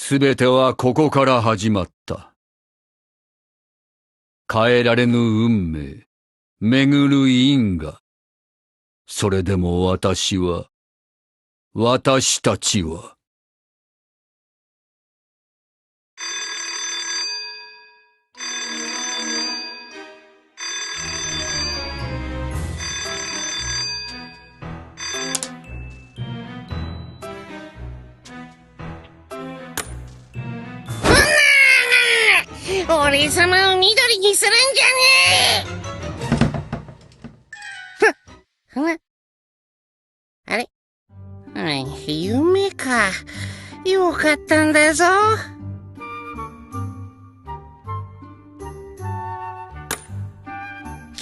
すべてはここから始まった。変えられぬ運命、巡る因果。それでも私たちは、俺様を緑にするんじゃねえ。あれ、夢か。よかったんだぞ。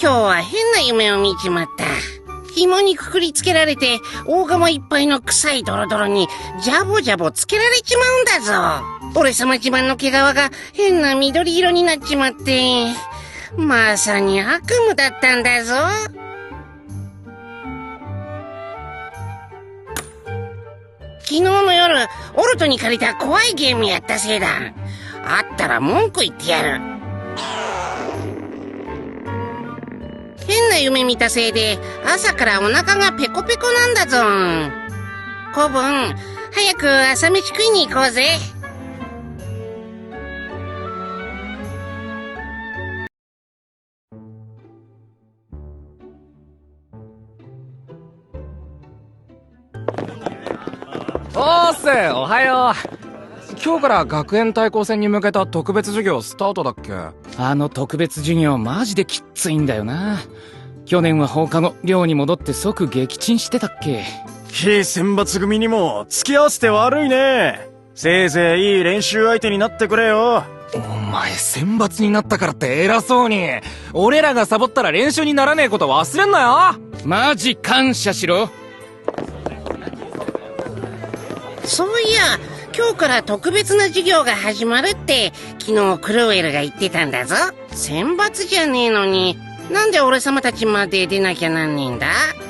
今日は変な夢を見ちまった。紐にくくりつけられて、大釜いっぱいの臭いドロドロに、ジャボジャボつけられちまうんだぞ。俺様自慢の毛皮が変な緑色になっちまって、まさに悪夢だったんだぞ。昨日の夜、オルトに借りた怖いゲームやったせいだ。あったら文句言ってやる。変な夢見たせいで、朝からお腹がペコペコなんだぞ。子分、早く朝飯食いに行こうぜ。おーっす、おはよう。今日から学園対抗戦に向けた特別授業スタートだっけ？あの特別授業マジできっついんだよな。去年は放課後寮に戻って即撃沈してたっけ。非選抜組にも付き合わせて悪いね。せいぜいいい練習相手になってくれよ。お前選抜になったからって偉そうに。俺らがサボったら練習にならねえこと忘れんなよ。マジ感謝しろ。そういや、今日から特別な授業が始まるって昨日クロウェルが言ってたんだぞ。選抜じゃねえのになんで俺様たちまで出なきゃなんねえんだ。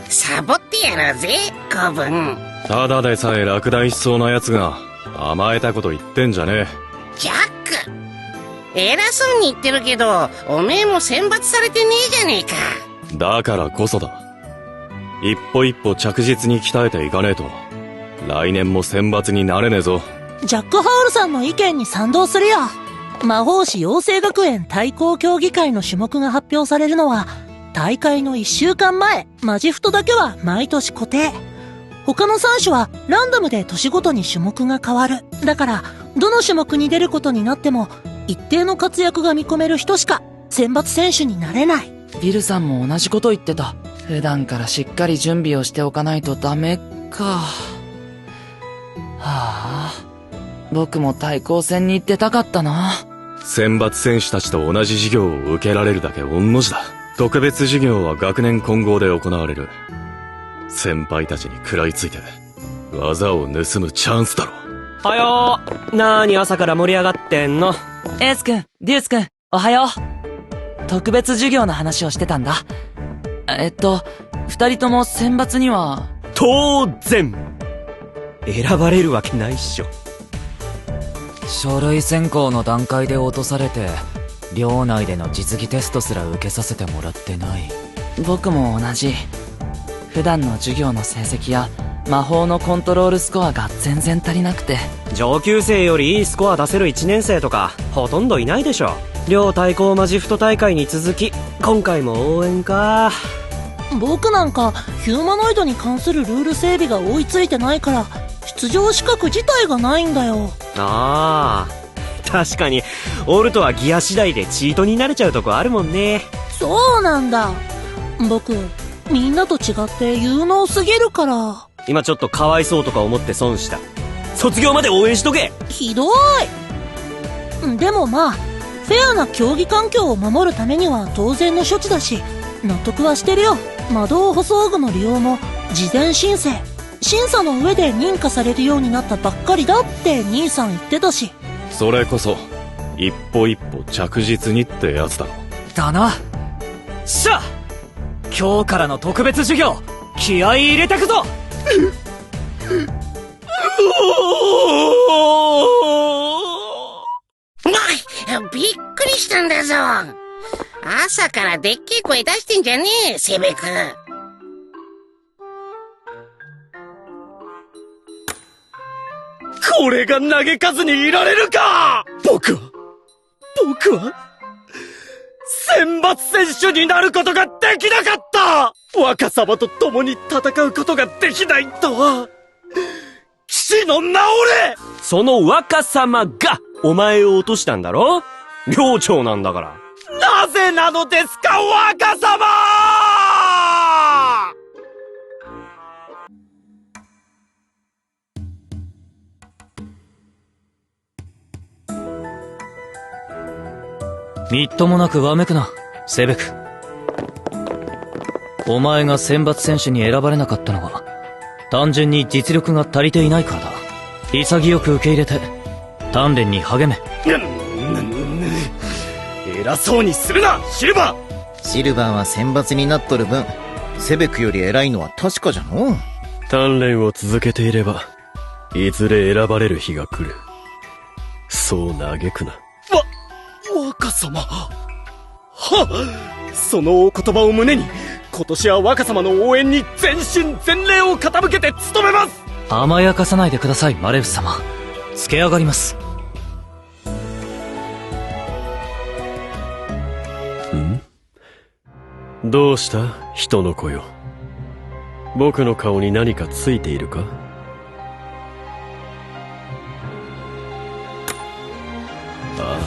サボってやろうぜ、子分。ただでさえ落第しそうな奴が甘えたこと言ってんじゃねえ。ジャック、偉そうに言ってるけどおめえも選抜されてねえじゃねえか。だからこそだ。一歩一歩着実に鍛えていかねえと来年も選抜になれねえぞ。ジャック・ハウルさんの意見に賛同するよ。魔法師養成学園対抗競技会の種目が発表されるのは大会の1週間前。マジフトだけは毎年固定。他の3種はランダムで年ごとに種目が変わる。だからどの種目に出ることになっても一定の活躍が見込める人しか選抜選手になれない。ビルさんも同じこと言ってた。普段からしっかり準備をしておかないとダメか。はあ、僕も対抗戦に行ってたかったな。選抜選手たちと同じ授業を受けられるだけ御の字だ。特別授業は学年混合で行われる。先輩たちに食らいついて技を盗むチャンスだろ。はよー。なーに朝から盛り上がってんの？エース君、デュース君、おはよう。特別授業の話をしてたんだ。二人とも選抜には。当然選ばれるわけないっしょ。書類選考の段階で落とされて寮内での実技テストすら受けさせてもらってない。僕も同じ。普段の授業の成績や魔法のコントロールスコアが全然足りなくて。上級生よりいいスコア出せる1年生とかほとんどいないでしょ。寮対抗マジフト大会に続き今回も応援か。僕なんかヒューマノイドに関するルール整備が追いついてないから出場資格自体がないんだよ。ああ、確かにオルトはギア次第でチートになれちゃうとこあるもんね。そうなんだ。僕みんなと違って有能すぎるから。今ちょっとかわいそうとか思って損した。卒業まで応援しとけ。ひどい。でもまあフェアな競技環境を守るためには当然の処置だし納得はしてるよ。魔導補装具の利用も事前申請審査の上で認可されるようになったばっかりだって兄さん言ってたし。それこそ一歩一歩着実にってやつだろ。だな。しゃ、今日からの特別授業気合い入れてくぞ。びっくりしたんだぞ。朝からでっけえ声出してんじゃねえ、セベク。これが嘆かずにいられるか。僕は選抜選手になることができなかった。若様と共に戦うことができないとは。騎士の名折れ。その若様がお前を落としたんだろ。領長なんだから。なぜなのですか、若様。みっともなくわめくな、セベク。お前が選抜選手に選ばれなかったのは、単純に実力が足りていないからだ。潔く受け入れて、鍛錬に励め。偉そうにするな、シルバー。シルバーは選抜になっとる分、セベクより偉いのは確かじゃのう。鍛錬を続けていれば、いずれ選ばれる日が来る。そう嘆くな。若様。そのお言葉を胸に、今年は若様の応援に全身全霊を傾けて努めます。甘やかさないでください、マレウス様。つけ上がります。どうした人の子よ。僕の顔に何かついているか。ああ、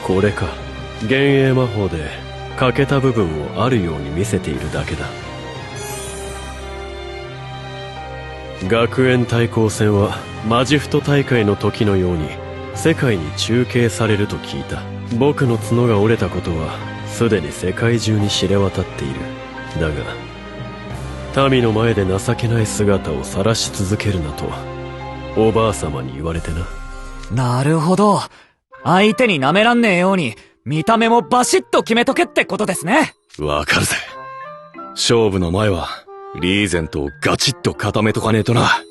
これか。幻影魔法で欠けた部分をあるように見せているだけだ。学園対抗戦はマジフト大会の時のように世界に中継されると聞いた。僕の角が折れたことはすでに世界中に知れ渡っている。だが民の前で情けない姿を晒し続けるなとおばあ様に言われてな。なるほど。相手に舐めらんねえように見た目もバシッと決めとけってことですね。わかるぜ。勝負の前はリーゼントをガチッと固めとかねえとな。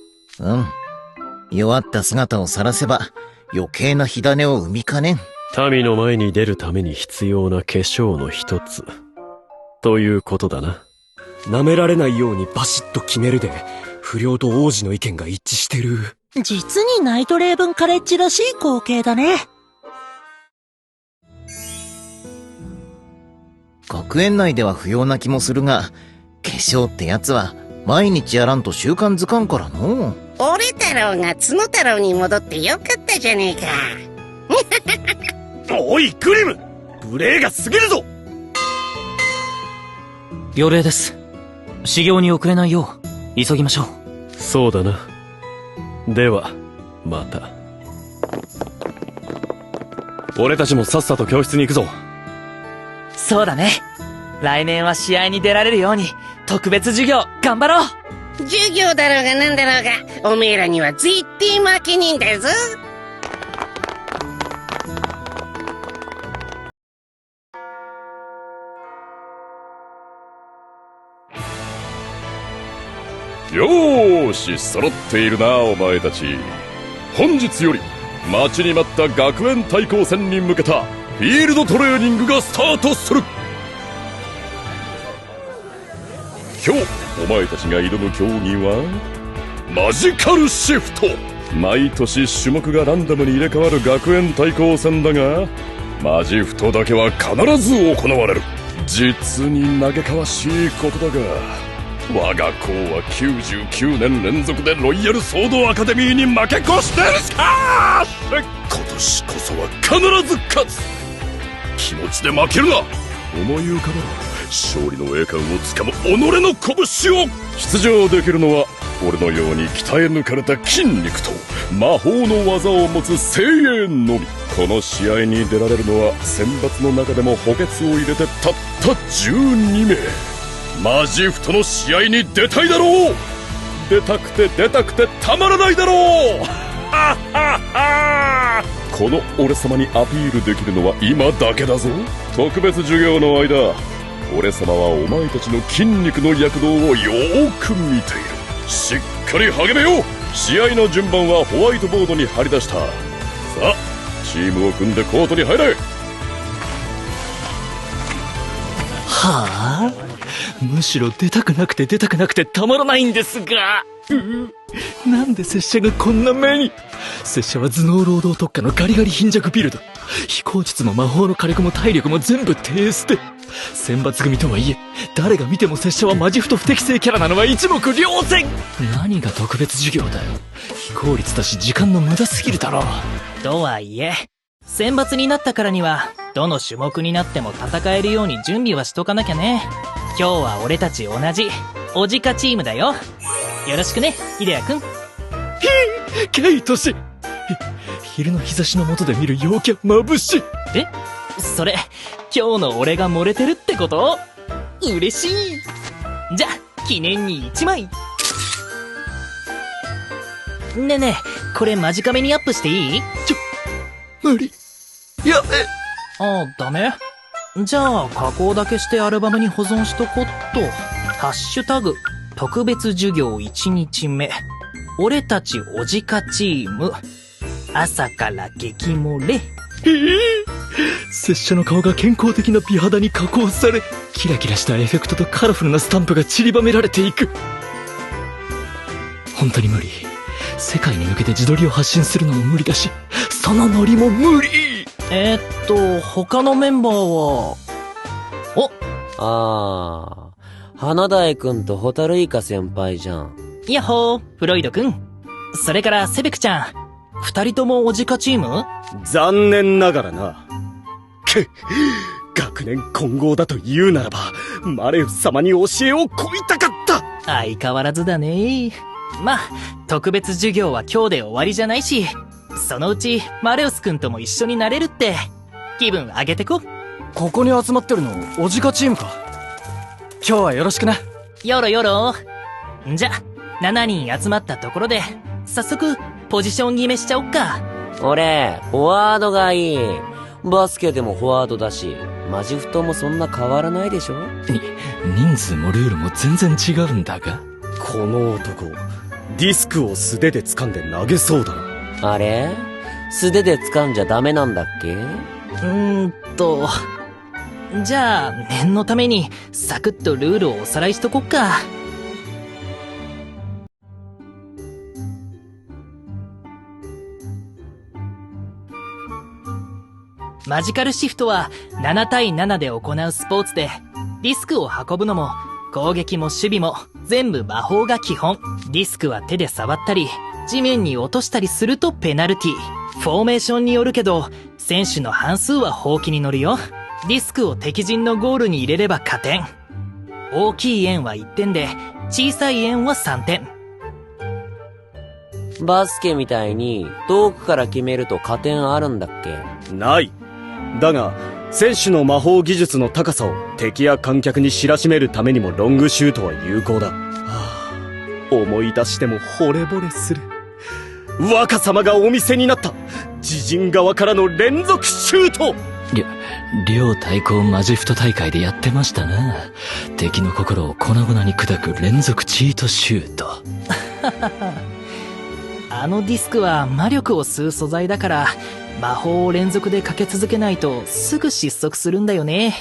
弱った姿を晒せば余計な火種を生みかねん。民の前に出るために必要な化粧の一つということだな。舐められないようにバシッと決めるで、不良と王子の意見が一致してる。実にナイトレーブンカレッジらしい光景だね。学園内では不要な気もするが、化粧ってやつは毎日やらんと習慣づかんからの。俺太郎が角太郎に戻ってよかったじゃねえか。おいグリム、無礼が過ぎるぞ。予令です。修行に遅れないよう急ぎましょう。そうだな。ではまた。俺たちもさっさと教室に行くぞ。そうだね。来年は試合に出られるように特別授業頑張ろう。授業だろうがなんだろうが、おめえらには絶対負けねえんだぞ。よーし、揃っているなお前たち。本日より待ちに待った学園対抗戦に向けたフィールドトレーニングがスタートする。今日お前たちが挑む競技はマジカルシフト。毎年種目がランダムに入れ替わる学園対抗戦だが、マジフトだけは必ず行われる。実に嘆かわしいことだが、我が校は99年連続でロイヤルソードアカデミーに負け越してる。しかし今年こそは必ず勝つ。気持ちで負けるな。思い浮かべろ。勝利の栄冠をつかむ己の拳を。出場できるのは俺のように鍛え抜かれた筋肉と魔法の技を持つ精鋭のみ。この試合に出られるのは選抜の中でも補欠を入れてたった12名。マジフトの試合に出たいだろう。出たくてたまらないだろう。この俺様にアピールできるのは今だけだぞ。特別授業の間、俺様はお前たちの筋肉の躍動をよーく見ている。しっかり励めよう。試合の順番はホワイトボードに貼り出した。さあチームを組んでコートに入れ。はあ、むしろ出たくなくてたまらないんですが、なんで拙者がこんな目に。拙者は頭脳労働特化のガリガリ貧弱ビルド。飛行術も魔法の火力も体力も全部低捨て。選抜組とはいえ、誰が見ても拙者はマジフト不適正キャラなのは一目瞭然。何が特別授業だよ。非効率だし時間の無駄すぎるだろう。とはいえ、選抜になったからには、どの種目になっても戦えるように準備はしとかなきゃね。今日は俺たち同じ、おじかチームだよ。よろしくね、ヒデヤくん。ケイトシ。昼の日差しの下で見る陽気は眩しい。え？それ、今日の俺が漏れてるってこと？嬉しい。じゃ、記念に1枚。ねえねえ、これ間近めにアップしていい？無理。やべ。ああ、ダメ？じゃあ、加工だけしてアルバムに保存しとこっと。ハッシュタグ、特別授業1日目。俺たちおじかチーム。朝から激漏れ。拙者の顔が健康的な美肌に加工され、キラキラしたエフェクトとカラフルなスタンプが散りばめられていく。本当に無理。世界に向けて自撮りを発信するのも無理だし、そのノリも無理。他のメンバーは、花大くんとホタルイカ先輩じゃん。やっほー、フロイドくん。それからセベクちゃん。二人ともおじかチーム？残念ながらな。学年混合だと言うならば、マレウス様に教えを請いたかった。相変わらずだね。まあ、特別授業は今日で終わりじゃないし、そのうちマレウスくんとも一緒になれるって、気分上げてこ。ここに集まってるの、おじかチームか。今日はよろしくな。よろよろ。じゃ、7人集まったところで、早速、ポジション決めしちゃおっか。俺、フォワードがいい。バスケでもフォワードだし、マジフトもそんな変わらないでしょ？人数もルールも全然違うんだが。この男、ディスクを素手で掴んで投げそうだな。あれ？素手で掴んじゃダメなんだっけ？じゃあ、念のために、サクッとルールをおさらいしとこっか。マジカルシフトは7対7で行うスポーツで、ディスクを運ぶのも、攻撃も守備も全部魔法が基本。ディスクは手で触ったり、地面に落としたりするとペナルティ。フォーメーションによるけど、選手の半数はほうきに乗るよ。ディスクを敵陣のゴールに入れれば加点。大きい円は1点で、小さい円は3点。バスケみたいに遠くから決めると加点あるんだっけ？ない。だが、選手の魔法技術の高さを敵や観客に知らしめるためにもロングシュートは有効だ。思い出しても惚れ惚れする。若様がお見せになった自陣側からの連続シュート。両対抗マジフト大会でやってましたな。敵の心を粉々に砕く連続チートシュート。あのディスクは魔力を吸う素材だから、魔法を連続でかけ続けないとすぐ失速するんだよね。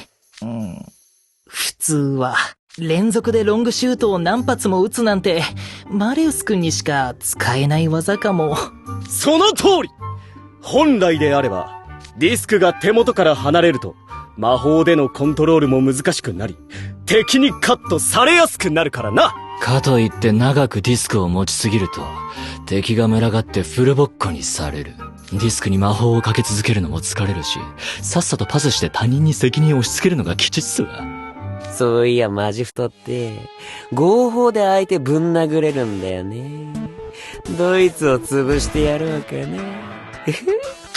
普通は、連続でロングシュートを何発も撃つなんて、マレウス君にしか使えない技かも。その通り！本来であれば、ディスクが手元から離れると、魔法でのコントロールも難しくなり、敵にカットされやすくなるからな。かといって長くディスクを持ちすぎると、敵が群がってフルボッコにされる。ディスクに魔法をかけ続けるのも疲れるし、さっさとパスして他人に責任を押し付けるのが吉っすわ。そういやマジフトって、合法で相手ぶん殴れるんだよね。ドイツを潰してやるわけね。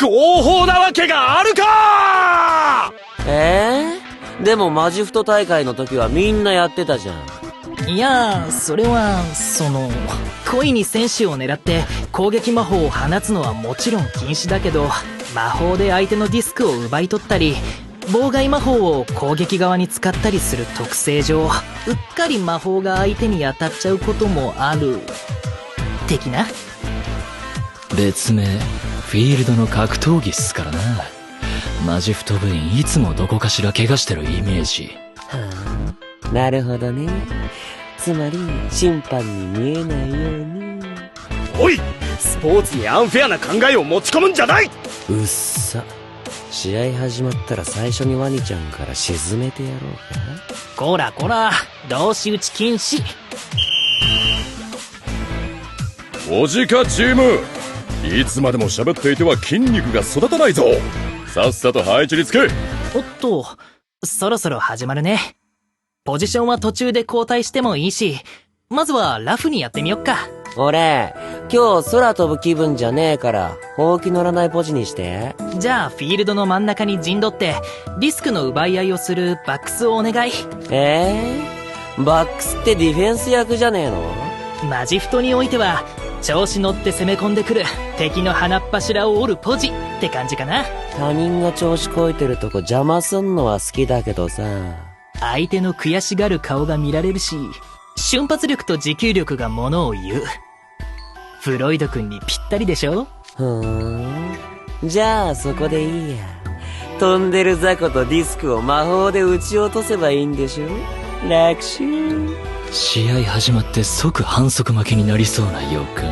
合法なわけがあるか！でもマジフト大会の時はみんなやってたじゃん。いや、それは、故意に選手を狙って攻撃魔法を放つのはもちろん禁止だけど、魔法で相手のディスクを奪い取ったり、妨害魔法を攻撃側に使ったりする特性上、うっかり魔法が相手に当たっちゃうこともある。的な？別名、フィールドの格闘技っすからな。マジフト部員いつもどこかしら怪我してるイメージ。はあ、なるほどね。つまり審判に見えないように。おい、スポーツにアンフェアな考えを持ち込むんじゃない。うっさ。試合始まったら最初にワニちゃんから沈めてやろうか。こらこら、同士打ち禁止。おじかチーム、いつまでも喋っていては筋肉が育たないぞ。さっさと配置につけ。おっと、そろそろ始まるね。ポジションは途中で交代してもいいし、まずはラフにやってみよっか。俺、今日空飛ぶ気分じゃねえから、ほうき乗らないポジにして。じゃあフィールドの真ん中に陣取って、ディスクの奪い合いをするバックスをお願い。バックスってディフェンス役じゃねえの？マジフトにおいては、調子乗って攻め込んでくる敵の鼻っ柱を折るポジって感じかな。他人が調子こいてるとこ邪魔すんのは好きだけどさ。相手の悔しがる顔が見られるし、瞬発力と持久力がものを言う。フロイド君にぴったりでしょ？じゃあそこでいいや。飛んでる雑魚とディスクを魔法で撃ち落とせばいいんでしょ？楽勝。試合始まって即反則負けになりそうな予感。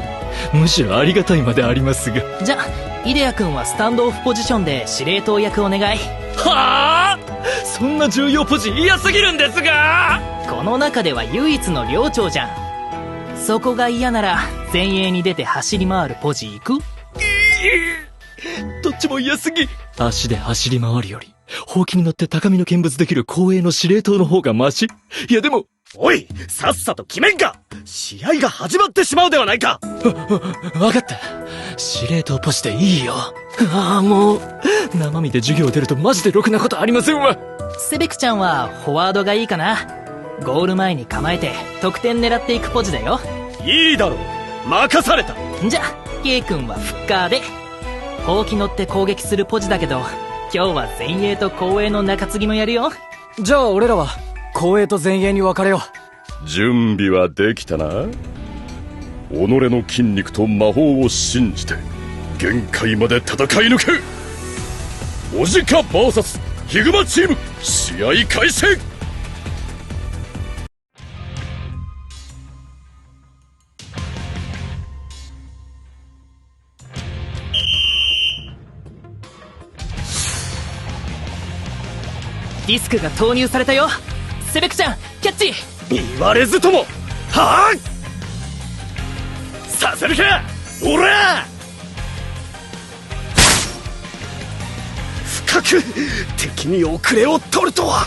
むしろありがたいまでありますが。じゃあイデア君はスタンドオフポジションで司令塔役お願い。はあ、そんな重要ポジ嫌すぎるんですが。この中では唯一の寮長じゃん。そこが嫌なら前衛に出て走り回るポジ行く？どっちも嫌すぎ。足で走り回るよりほうきに乗って高みの見物できる後衛の司令塔の方がマシ。いやでも、おい、さっさと決めんか。試合が始まってしまうではないか。わかった。司令塔ポジでいいよ。ああ、もう生身で授業出るとマジでろくなことありませんわ。セベクちゃんはフォワードがいいかな。ゴール前に構えて得点狙っていくポジだよ。いいだろう、任された。じゃあ K 君はフッカーで、ほうき乗って攻撃するポジだけど、今日は前衛と後衛の中継ぎもやるよ。じゃあ俺らは後衛と前衛に分かれよう。準備はできたな。己の筋肉と魔法を信じて限界まで戦い抜け。おじか VS ヒグマチーム、試合開始。ディスクが投入されたよ。セベクちゃんキャッチ。言われずとも、はあ、させるかオラ。深く敵に遅れを取るとは。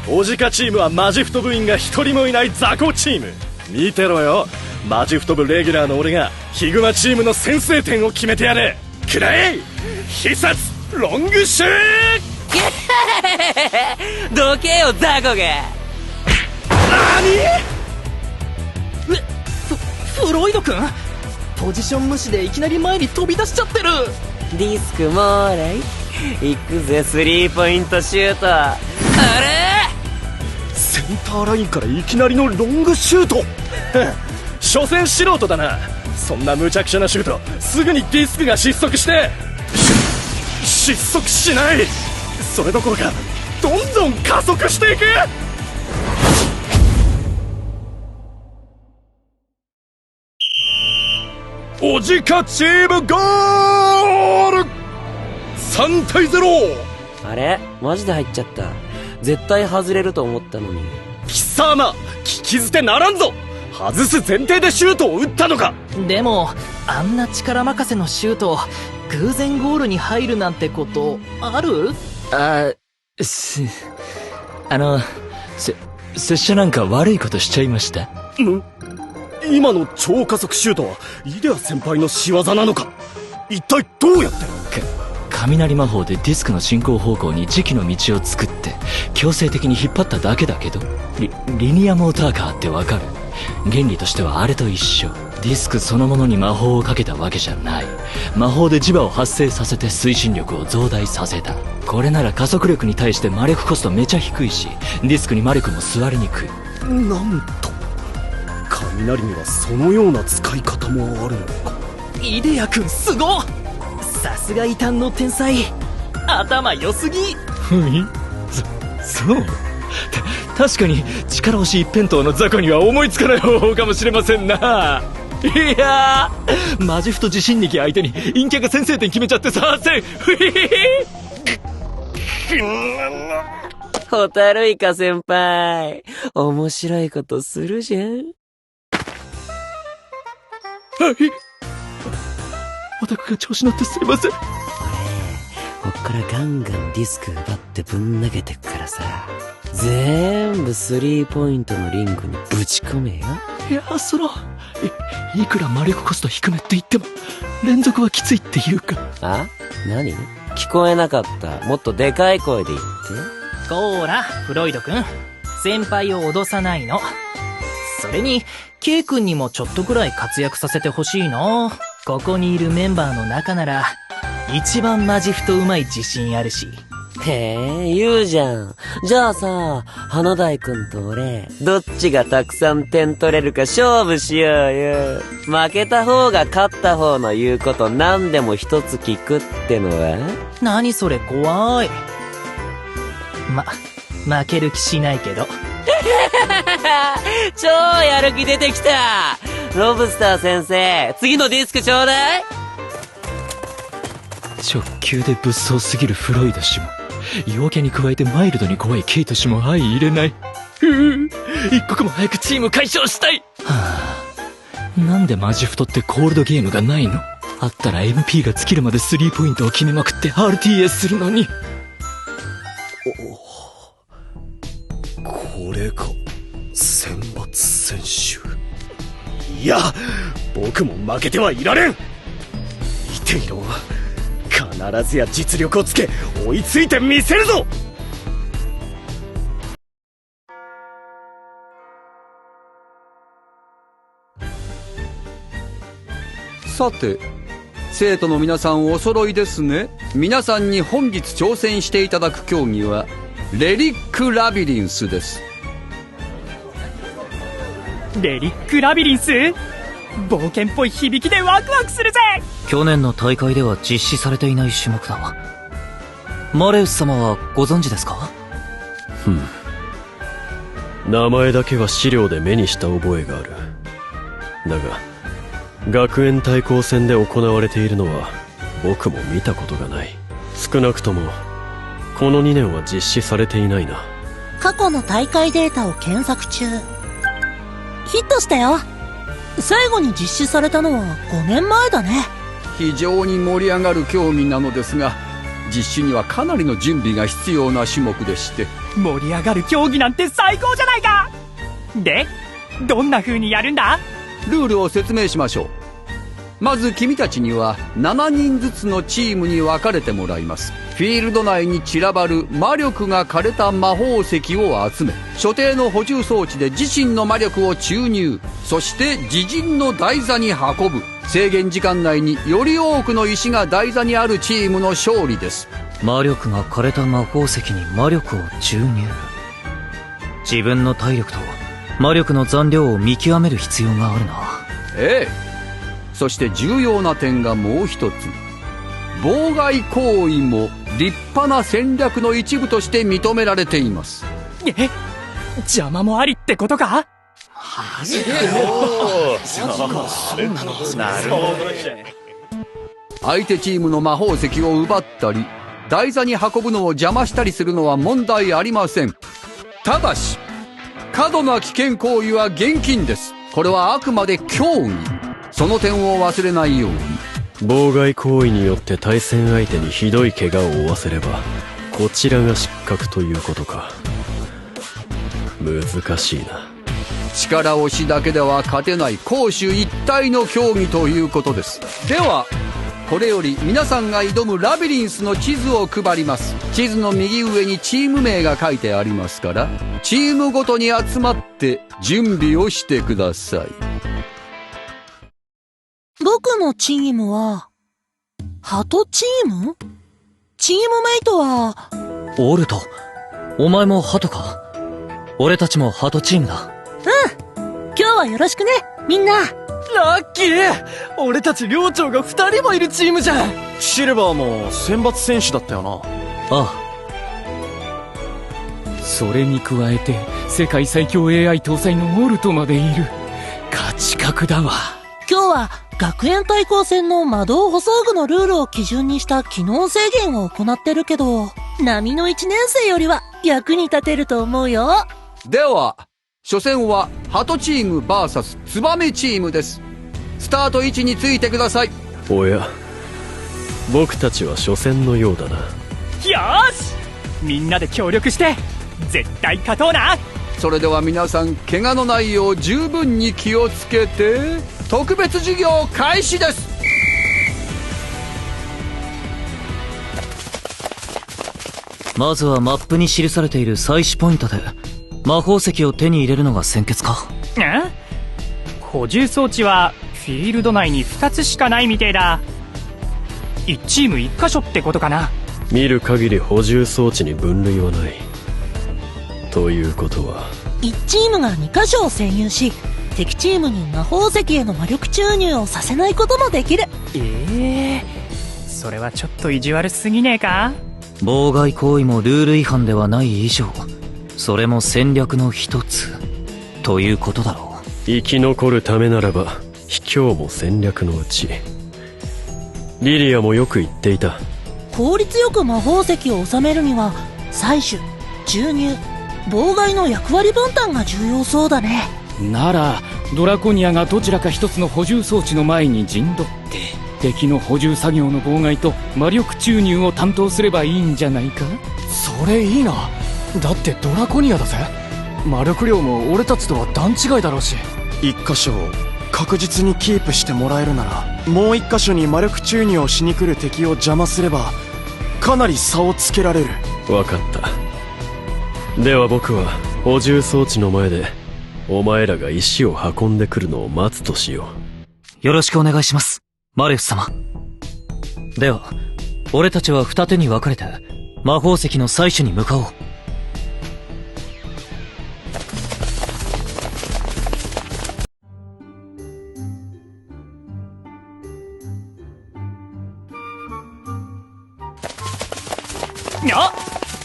オジカチームはマジフト部員が一人もいない雑魚チーム。見てろよ、マジフト部レギュラーの俺がヒグマチームの先制点を決めてやる。くらえ必殺ロングシュー。どけよザコが。フロイド君、ポジション無視でいきなり前に飛び出しちゃってる。ディスクもーらい。行くぜスリーポイントシュート。あれセンターラインからいきなりのロングシュート。所詮素人だな。そんな無茶苦茶なシュートすぐにディスクが失速して。失速しない。それどころかどんどん加速していく。おじかチームゴール。3対0。あれマジで入っちゃった。絶対外れると思ったのに。貴様聞き捨てならんぞ。外す前提でシュートを打ったのか。でもあんな力任せのシュート偶然ゴールに入るなんてことある？拙者なんか悪いことしちゃいました？今の超加速シュートはイデア先輩の仕業なのか。一体どうやって？雷魔法でディスクの進行方向に磁気の道を作って強制的に引っ張っただけだけど、リニアモーターカーってわかる？原理としてはあれと一緒。ディスクそのものに魔法をかけたわけじゃない。魔法で磁場を発生させて推進力を増大させた。これなら加速力に対して魔力コストめちゃ低いし、ディスクに魔力も座りにくい。なんと雷にはそのような使い方もあるのか。イデヤ君すごっ。さすが異端の天才。頭良すぎ。そう確かに力押し一辺倒の雑魚には思いつかない方法かもしれませんな。いやー、マジフト自信力相手に陰キャが先制点決めちゃってさせん。ホタルイカ先輩、面白いことするじゃん。オタクが調子乗ってすいません。こっからガンガンディスク奪ってぶん投げてくからさ、全部スリーポイントのリングにぶち込めよ。いや、いくら魔力コスト低めって言っても連続はきついっていうか。あ？何？聞こえなかった。もっとでかい声で言って。こーら、フロイド君。先輩を脅さないの。それに、ケイ君にもちょっとくらい活躍させてほしいの。ここにいるメンバーの中なら、一番マジフトうまい自信あるし。へえ、言うじゃん。じゃあさ、花大くんと俺、どっちがたくさん点取れるか勝負しようよ。負けた方が勝った方の言うこと何でも一つ聞くってのは？何それ怖い。負ける気しないけど。超やる気出てきた。ロブスター先生、次のディスクちょうだい。直球で物騒すぎるフロイド氏も、陽キャに加えてマイルドに怖いケイト氏も相入れない。一刻も早くチーム解消したい。なんでマジフトってコールドゲームがないの？あったら MP が尽きるまでスリーポイントを決めまくって RTA するのに。これが選抜選手。いや、僕も負けてはいられん。イテイロは必ずや実力をつけ追いついてみせるぞ。さて、生徒の皆さんお揃いですね。皆さんに本日挑戦していただく競技はレリックラビリンスです。レリックラビリンス？冒険っぽい響きでワクワクするぜ。去年の大会では実施されていない種目だ。マレウス様はご存知ですか？名前だけは資料で目にした覚えがある。だが学園対抗戦で行われているのは僕も見たことがない。少なくともこの2年は実施されていないな。過去の大会データを検索中。ヒットしたよ。最後に実施されたのは5年前だね。非常に盛り上がる競技なのですが、実施にはかなりの準備が必要な種目でして。盛り上がる競技なんて最高じゃないか。で、どんな風にやるんだ？ルールを説明しましょう。まず君たちには7人ずつのチームに分かれてもらいます。フィールド内に散らばる魔力が枯れた魔法石を集め、所定の補充装置で自身の魔力を注入、そして自陣の台座に運ぶ。制限時間内により多くの石が台座にあるチームの勝利です。魔力が枯れた魔法石に魔力を注入。自分の体力と魔力の残量を見極める必要があるな。ええ。そして重要な点がもう一つ。妨害行為も立派な戦略の一部として認められています。邪魔もありってことか？マジかよ。そうなの。なるほど。相手チームの魔法石を奪ったり台座に運ぶのを邪魔したりするのは問題ありません。ただし過度な危険行為は厳禁です。これはあくまで競技。その点を忘れないように。妨害行為によって対戦相手にひどい怪我を負わせればこちらが失格ということか。難しいな。力押しだけでは勝てない攻守一体の競技ということです。ではこれより皆さんが挑むラビリンスの地図を配ります。地図の右上にチーム名が書いてありますから、チームごとに集まって準備をしてください。僕のチームは、鳩チーム？チームメイトは、オルト、お前も鳩か？俺たちも鳩チームだ。今日はよろしくね、みんな。ラッキー！俺たち寮長が2人もいるチームじゃん。シルバーも選抜選手だったよな。ああ。それに加えて世界最強 AI 搭載のオルトまでいる。勝ち確だわ。今日は学園対抗戦の魔導補装具のルールを基準にした機能制限を行ってるけど、波の1年生よりは役に立てると思うよ。では初戦は鳩チーム VS ツバメチームです。スタート位置についてください。おや、僕たちは初戦のようだな。よーし、みんなで協力して絶対勝とうな。それでは皆さん怪我のないよう十分に気をつけて特別授業開始です。まずはマップに記されている採取ポイントで魔法石を手に入れるのが先決か。補充装置はフィールド内に2つしかないみてえだ。1チーム1箇所ってことかな。見る限り補充装置に分類はない。ということは1チームが2箇所を占有し、敵チームに魔法石への魔力注入をさせないこともできる。それはちょっと意地悪すぎねえか。妨害行為もルール違反ではない以上、それも戦略の一つということだろう。生き残るためならば卑怯も戦略のうち。リリアもよく言っていた。効率よく魔法石を収めるには採取、注入、妨害の役割分担が重要そうだね。ならドラコニアがどちらか一つの補充装置の前に陣取って敵の補充作業の妨害と魔力注入を担当すればいいんじゃないか。それいいな。だってドラコニアだぜ。魔力量も俺たちとは段違いだろうし、一箇所を確実にキープしてもらえるなら、もう一箇所に魔力注入をしに来る敵を邪魔すればかなり差をつけられる。わかった。では僕は補充装置の前でお前らが石を運んでくるのを待つとしよう。よろしくお願いします、マレフ様。では俺たちは二手に分かれて魔法石の採取に向かおう。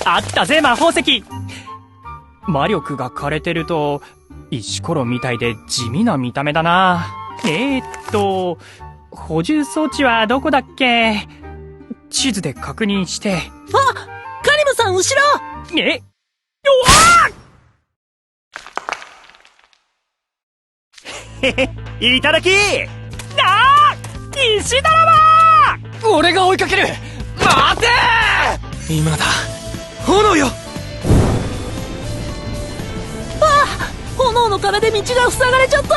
あったぜ魔法石。魔力が枯れてると石ころみたいで地味な見た目だな。補充装置はどこだっけ。地図で確認して。あ、カリムさん後ろ。いただき。石泥棒。俺が追いかける。待てー。今だ、炎よ。炎の壁で道が塞がれちゃった。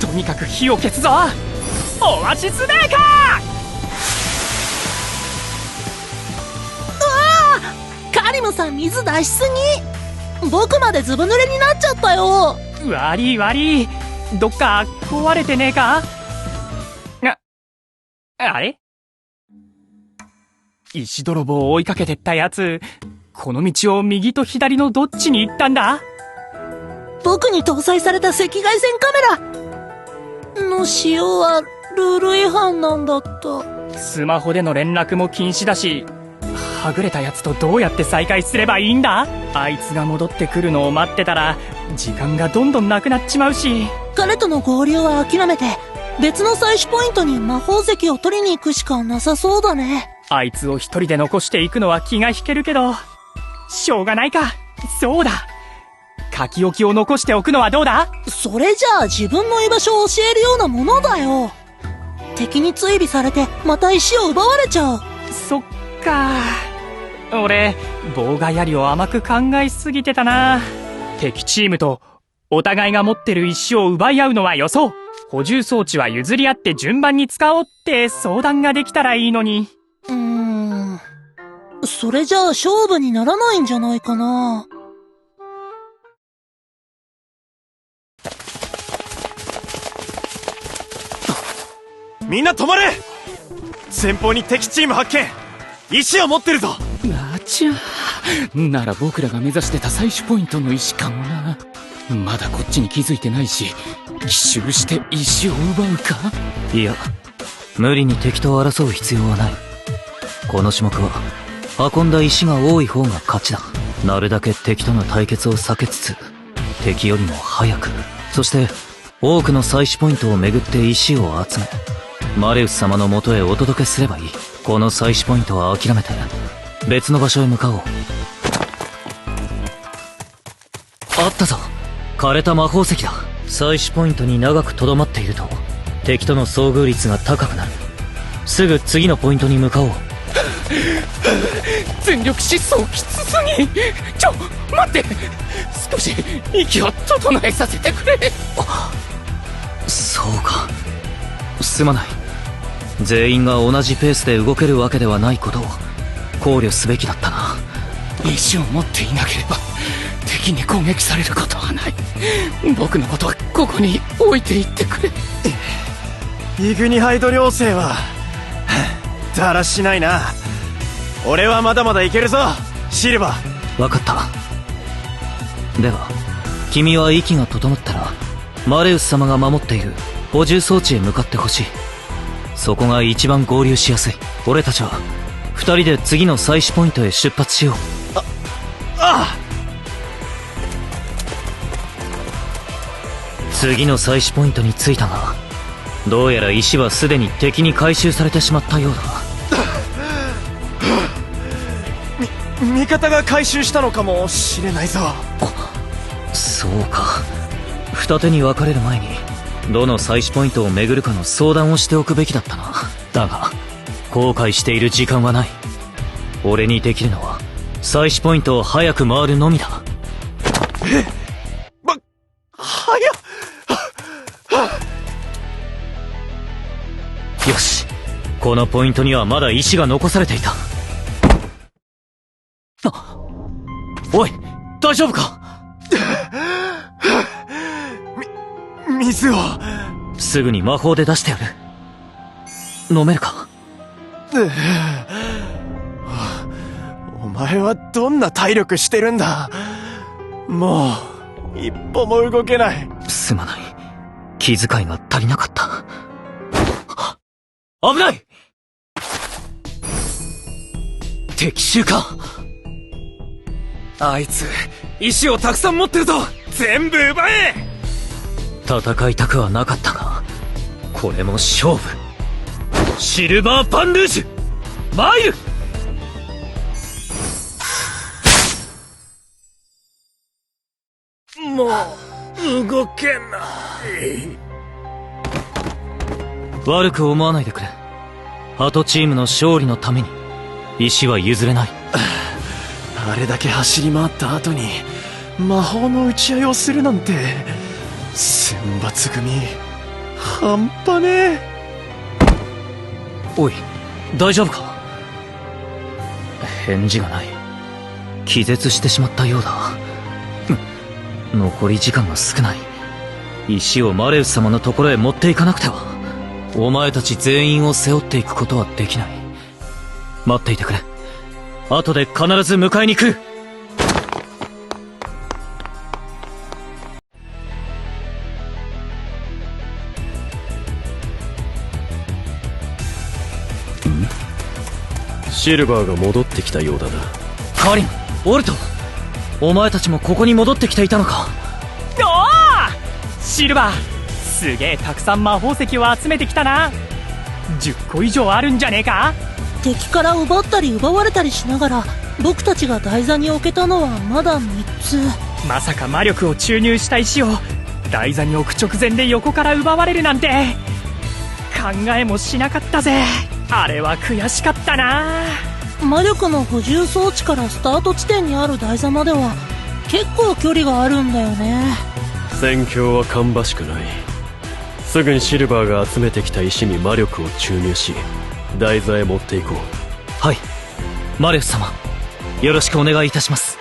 とにかく火を消すぞ。オアシスメーカー。カリムさん水出しすぎ。僕までずぶ濡れになっちゃったよ。悪い。どっか壊れてねえか。あれ、石泥棒を追いかけてったやつ、この道を右と左のどっちに行ったんだ。僕に搭載された赤外線カメラの使用はルール違反なんだった。スマホでの連絡も禁止だし、はぐれたやつとどうやって再会すればいいんだ。あいつが戻ってくるのを待ってたら時間がどんどんなくなっちまうし。彼との合流は諦めて別の採取ポイントに魔法石を取りに行くしかなさそうだね。あいつを一人で残していくのは気が引けるけど、しょうがないか。そうだ、書き置きを残しておくのはどうだ。それじゃあ自分の居場所を教えるようなものだよ。敵に追尾されてまた石を奪われちゃう。そっか、俺妨害槍を甘く考えすぎてたな。敵チームとお互いが持ってる石を奪い合うのはよそう。補充装置は譲り合って順番に使おうって相談ができたらいいのに。それじゃあ勝負にならないんじゃないかな。みんな止まれ。前方に敵チーム発見。石を持ってるぞ。あちゃ、なら僕らが目指してた採取ポイントの石かもな。まだこっちに気づいてないし、奇襲して石を奪うか？いや、無理に敵と争う必要はない。この種目は運んだ石が多い方が勝ちだ。なるだけ敵との対決を避けつつ、敵よりも早く、そして多くの採取ポイントを巡って石を集め、マレウス様の元へお届けすればいい。この採取ポイントは諦めて別の場所へ向かおう。あったぞ、枯れた魔法石だ。採取ポイントに長く留まっていると敵との遭遇率が高くなる。すぐ次のポイントに向かおう。全力疾走きつすぎ。待って、少し息を整えさせてくれ。そうか、すまない。全員が同じペースで動けるわけではないことを考慮すべきだったな。石を持っていなければ敵に攻撃されることはない。僕のことはここに置いていってくれ。イグニハイド寮生はだらしないな。俺はまだまだいけるぞ、シルバー。分かった。では君は息が整ったらマレウス様が守っている補充装置へ向かってほしい。そこが一番合流しやすい。俺たちは二人で次の採取ポイントへ出発しよう。次の採取ポイントに着いたが、どうやら石はすでに敵に回収されてしまったようだ。味方が回収したのかもしれないぞ。そうか。二手に分かれる前にどの採取ポイントを巡るかの相談をしておくべきだったな。だが後悔している時間はない。俺にできるのは採取ポイントを早く回るのみだ。早っ。よし、このポイントにはまだ石が残されていた。おい、大丈夫か？水をすぐに魔法で出してやる。飲めるか？お前はどんな体力してるんだ。もう一歩も動けない。すまない、気遣いが足りなかった。危ない！敵襲か？あいつ石をたくさん持ってるぞ。全部奪え！戦いたくはなかったが、これも勝負。シルバーパンルージュマイル！もう動けない。悪く思わないでくれ。ハトチームの勝利のために石は譲れない。あれだけ走り回った後に魔法の打ち合いをするなんて、選抜組半端ねえ。おい、大丈夫か？返事がない。気絶してしまったようだ。残り時間が少ない。石をマレウス様のところへ持っていかなくては。お前たち全員を背負っていくことはできない。待っていてくれ。後で必ず迎えに来る。シルバーが戻ってきたようだな。カリン、オルト、お前たちもここに戻ってきていたのか。おお、シルバー、すげえたくさん魔法石を集めてきたな。10個以上あるんじゃねえか。敵から奪ったり奪われたりしながら僕たちが台座に置けたのはまだ3つ。まさか魔力を注入した石を台座に置く直前で横から奪われるなんて考えもしなかったぜ。あれは悔しかったな。魔力の補充装置からスタート地点にある台座までは結構距離があるんだよね。戦況は芳しくない。すぐにシルバーが集めてきた石に魔力を注入し台座へ持っていこう。はい、マレウス様、よろしくお願いいたします。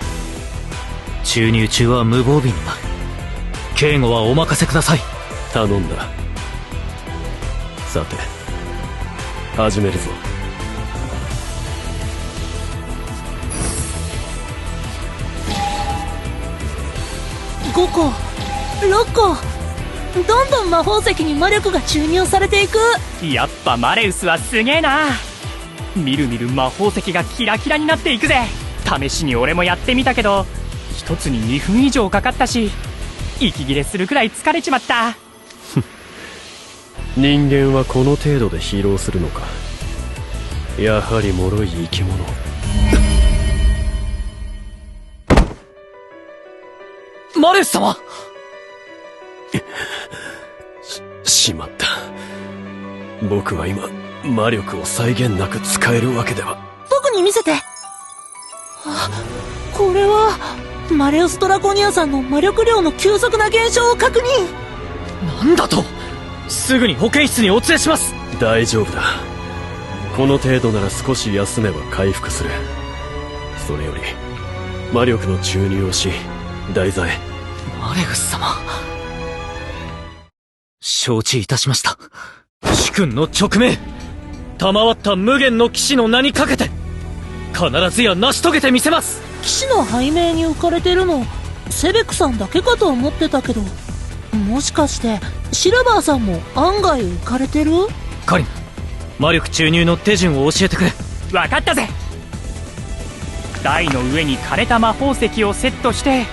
注入中は無防備になる。警護はお任せください。頼んだ。さて始めるぞ。5個6個。どんどん魔法石に魔力が注入されていく。やっぱマレウスはすげえな。みるみる魔法石がキラキラになっていくぜ。試しに俺もやってみたけど、一つに2分以上かかったし、息切れするくらい疲れちまった。人間はこの程度で疲労するのか。やはり脆い生き物。マレウス様しまった。僕は今魔力を際限なく使えるわけでは。僕に見せて。これはマレウス・ドラコニアさんの魔力量の急速な減少を確認。なんだと。すぐに保健室にお連れします。大丈夫だ。この程度なら少し休めば回復する。それより魔力の注入をし、台座へ。マレウス様、承知いたしました。主君の勅命、賜った無限の騎士の名にかけて必ずや成し遂げてみせます。騎士の背面に浮かれてるのセベクさんだけかと思ってたけど、もしかしてシルバーさんも案外浮かれてる？カリン、魔力注入の手順を教えてくれ。わかったぜ。台の上に枯れた魔法石をセットして、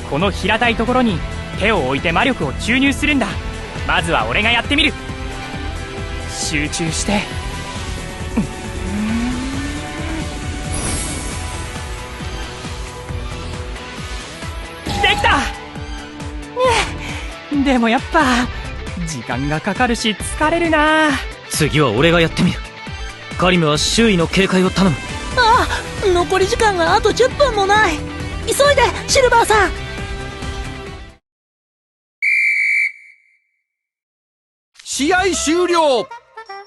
この平たいところに手を置いて魔力を注入するんだ。まずは俺がやってみる。集中して。できた。でもやっぱ時間がかかるし疲れるな。次は俺がやってみる。カリムは周囲の警戒を頼む。ああ、残り時間があと10分もない。急いでシルバーさん。試合終了。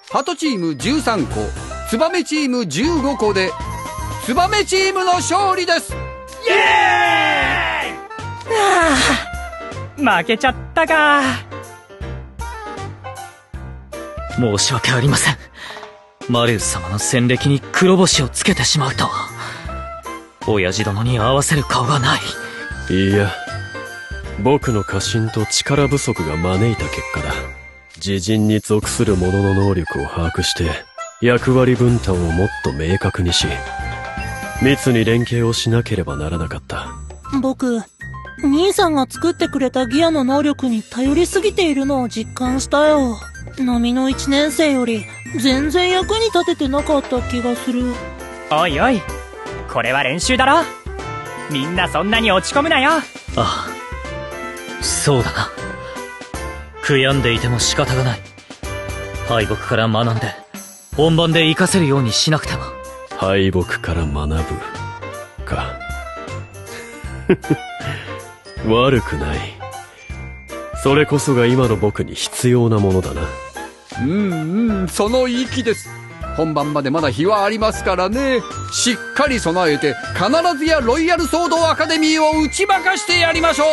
ハトチーム13個、ツバメチーム15個でツバメチームの勝利です。イエーイ。負けちゃったか。申し訳ありません。マレウス様の戦歴に黒星をつけてしまうとは。親父殿に合わせる顔がない。いや、僕の過信と力不足が招いた結果だ。自陣に属する者の能力を把握して役割分担をもっと明確にし、密に連携をしなければならなかった。僕、兄さんが作ってくれたギアの能力に頼りすぎているのを実感したよ。並の1年生より全然役に立ててなかった気がする。おいおい、これは練習だろ。みんなそんなに落ち込むなよ。ああ、そうだな。悔やんでいても仕方がない。敗北から学んで本番で活かせるようにしなくても。敗北から学ぶか。悪くない。それこそが今の僕に必要なものだな。その域です。本番までまだ日はありますからね。しっかり備えて必ずやロイヤルソードアカデミーを打ち負かしてやりましょう。